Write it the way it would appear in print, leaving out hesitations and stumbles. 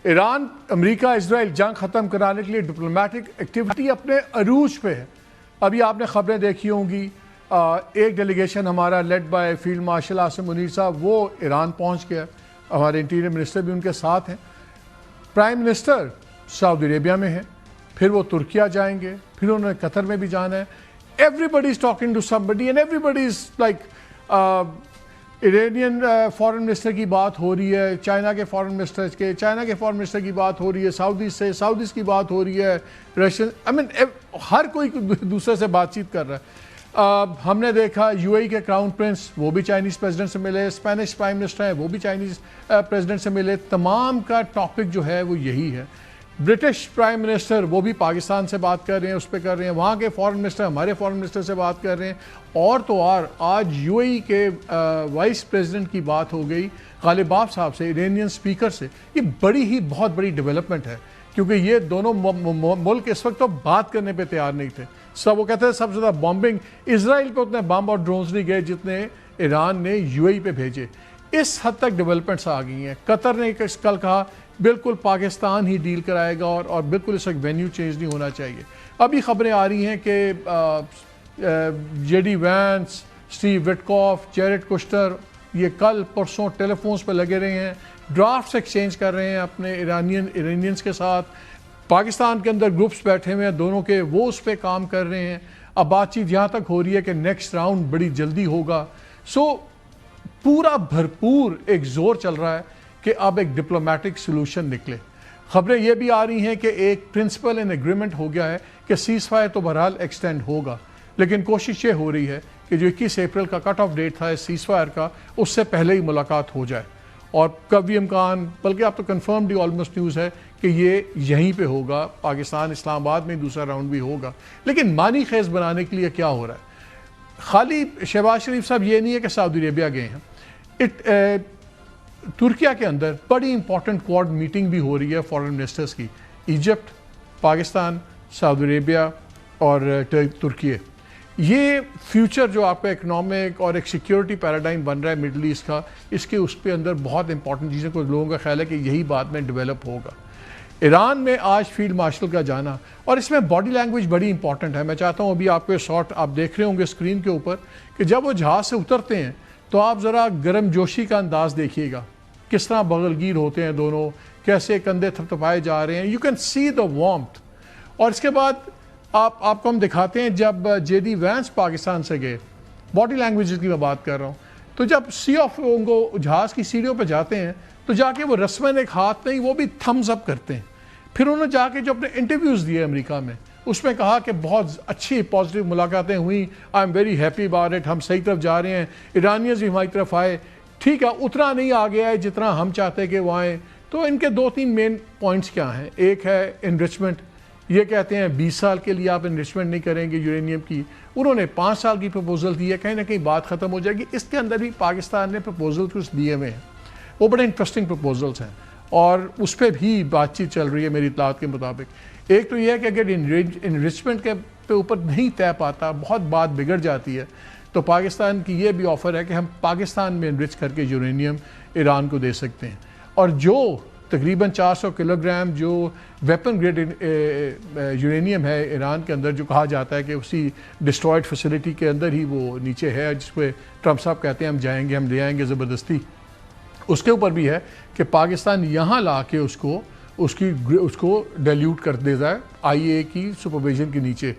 ایران امریکہ اسرائیل جنگ ختم کرانے کے لیے ڈپلومیٹک ایکٹیویٹی اپنے عروج پہ ہے. ابھی آپ نے خبریں دیکھی ہوں گی, ایک ڈیلیگیشن ہمارا led by field marshal Asim Munir صاحب وہ ایران پہنچ گیا, ہمارے انٹیریئر منسٹر بھی ان کے ساتھ ہیں, پرائم منسٹر سعودی عربیہ میں ہیں, پھر وہ ترکیہ جائیں گے, پھر انہوں نے قطر میں بھی جانا ہے. Everybody is talking to somebody and everybody is like Iranian foreign minister کی بات ہو رہی ہے, چائنا کے فارن منسٹر کی بات ہو رہی ہے, سعودیز کی بات ہو رہی ہے, رشین ہر کوئی دوسرے سے بات چیت کر رہا ہے. ہم نے دیکھا یو اے ای کے کراؤن پرنس وہ بھی چائنیز پریزیڈنٹ سے ملے, اسپینش پرائم منسٹر ہیں وہ بھی چائنیز پریزیڈنٹ سے ملے. تمام کا ٹاپک جو ہے وہ یہی ہے. برٹش پرائم منسٹر وہ بھی پاکستان سے بات کر رہے ہیں, اس پہ کر رہے ہیں. وہاں کے فارن منسٹر ہمارے فارن منسٹر سے بات کر رہے ہیں. اور تو اور آج یو اے ای کے وائس پریزیڈنٹ کی بات ہو گئی غالباف صاحب سے, ایرانین اسپیکر سے. یہ بہت بڑی ڈیولپمنٹ ہے, کیونکہ یہ دونوں ملک اس وقت تو بات کرنے پہ تیار نہیں تھے. وہ کہتے ہیں سب سے زیادہ بامبنگ اسرائیل پہ اتنے بم اور ڈرونز نہیں گئے جتنے ایران نے یو اے ای پہ بھیجے. اس حد تک ڈیولپمنٹس آ گئی ہیں. قطر نے کل کہا بالکل پاکستان ہی ڈیل کرائے گا اور بالکل اس وقت وینیو چینج نہیں ہونا چاہیے. ابھی خبریں آ رہی ہیں کہ J D Vance, Steve Witkoff, Jared Kushner یہ کل پرسوں ٹیلی فونز پہ لگے رہے ہیں, ڈرافٹس ایکسچینج کر رہے ہیں اپنے ایرانینز کے ساتھ. پاکستان کے اندر گروپس بیٹھے ہوئے ہیں دونوں کے, وہ اس پہ کام کر رہے ہیں. اب بات چیت یہاں تک ہو رہی ہے کہ نیکسٹ راؤنڈ بڑی جلدی ہوگا. پورا بھرپور ایک زور چل رہا ہے کہ اب ایک ڈپلومیٹک سلوشن نکلے. خبریں یہ بھی آ رہی ہیں کہ ایک پرنسپل اینڈ ایگریمنٹ ہو گیا ہے کہ سیز فائر تو بہرحال ایکسٹینڈ ہوگا, لیکن کوشش یہ ہو رہی ہے کہ جو 21 اپریل کا کٹ آف ڈیٹ تھا سیز فائر کا, اس سے پہلے ہی ملاقات ہو جائے. اور کبھی امکان, بلکہ اب تو کنفرمڈ ہی آلموسٹ نیوز ہے کہ یہ یہیں پہ ہوگا, پاکستان اسلام آباد میں دوسرا راؤنڈ بھی ہوگا. لیکن معنی خیز بنانے کے لیے کیا ہو رہا ہے؟ خالی شہباز شریف صاحب یہ نہیں ہے کہ سعودی عربیہ گئے ہیں, ترکیہ کے اندر بڑی امپورٹنٹ کوارڈ میٹنگ بھی ہو رہی ہے فارن منسٹرز کی. ایجپٹ, پاکستان, سعودی عربیہ اور ترکیہ. یہ فیوچر جو آپ کا اکنامک اور ایک سیکیورٹی پیراڈائم بن رہا ہے مڈل ایسٹ کا, اس پہ اندر بہت امپورٹنٹ چیزیں, کچھ لوگوں کا خیال ہے کہ یہی بعد میں ڈیولپ ہوگا. ایران میں آج فیلڈ مارشل کا جانا, اور اس میں باڈی لینگویج بڑی امپورٹنٹ ہے. میں چاہتا ہوں ابھی آپ کو شارٹ آپ دیکھ رہے ہوں گے اسکرین کے اوپر کہ جب وہ جہاز سے اترتے ہیں تو آپ ذرا گرم جوشی کا انداز دیکھیے گا, کس طرح بغل گیر ہوتے ہیں دونوں, کیسے کندھے تھپتھپائے جا رہے ہیں. You can see the warmth. اور اس کے بعد آپ کو ہم دکھاتے ہیں جب جے ڈی وینس پاکستان سے گئے, باڈی لینگویج کی میں بات کر رہا ہوں, تو جب سی آف ان کو جہاز کی سیڑھیوں پہ جاتے ہیں تو جا کے وہ رسماً ایک ہاتھ نہیں, وہ بھی تھمز اپ کرتے ہیں. پھر انہوں نے جا کے جو اپنے انٹرویوز دیے امریکہ میں, اس میں کہا کہ بہت اچھی پازیٹیو ملاقاتیں ہوئیں, I am very happy about it, ہم صحیح طرف جا رہے ہیں, ایرانیز بھی ہماری طرف آئے. ٹھیک ہے, اتنا نہیں آ گیا ہے جتنا ہم چاہتے کہ وہ آئیں. تو ان کے 2-3 مین پوائنٹس کیا ہیں؟ ایک ہے انرچمنٹ. یہ کہتے ہیں 20 سال کے لیے آپ انرچمنٹ نہیں کریں گے یورینیم کی. انہوں نے 5 سال کی پروپوزل دی ہے, کہیں نہ کہیں بات ختم ہو جائے گی. اس کے اندر بھی پاکستان نے پروپوزل کچھ دیے ہوئے ہیں, وہ بڑے انٹرسٹنگ پروپوزلس ہیں, اور اس پہ بھی بات چیت چل رہی ہے میری اطلاعات کے مطابق. ایک تو یہ ہے کہ اگر انرچمنٹ کے اوپر نہیں طے پاتا, بہت بات بگڑ جاتی ہے, تو پاکستان کی یہ بھی آفر ہے کہ ہم پاکستان میں انرچ کر کے یورینیم ایران کو دے سکتے ہیں. اور جو تقریباً 400 کلو گرام جو ویپن گریڈ یورینیم ہے ایران کے اندر, جو کہا جاتا ہے کہ اسی ڈسٹرائڈ فیسلٹی کے اندر ہی وہ نیچے ہے, جس پہ ٹرمپ صاحب کہتے ہیں ہم جائیں گے, ہم لے آئیں گے زبردستی, اس کے اوپر بھی ہے کہ پاکستان یہاں لا کے اس کو ڈیلیوٹ کر دے جائے آئی اے کی سپرویژن کے نیچے.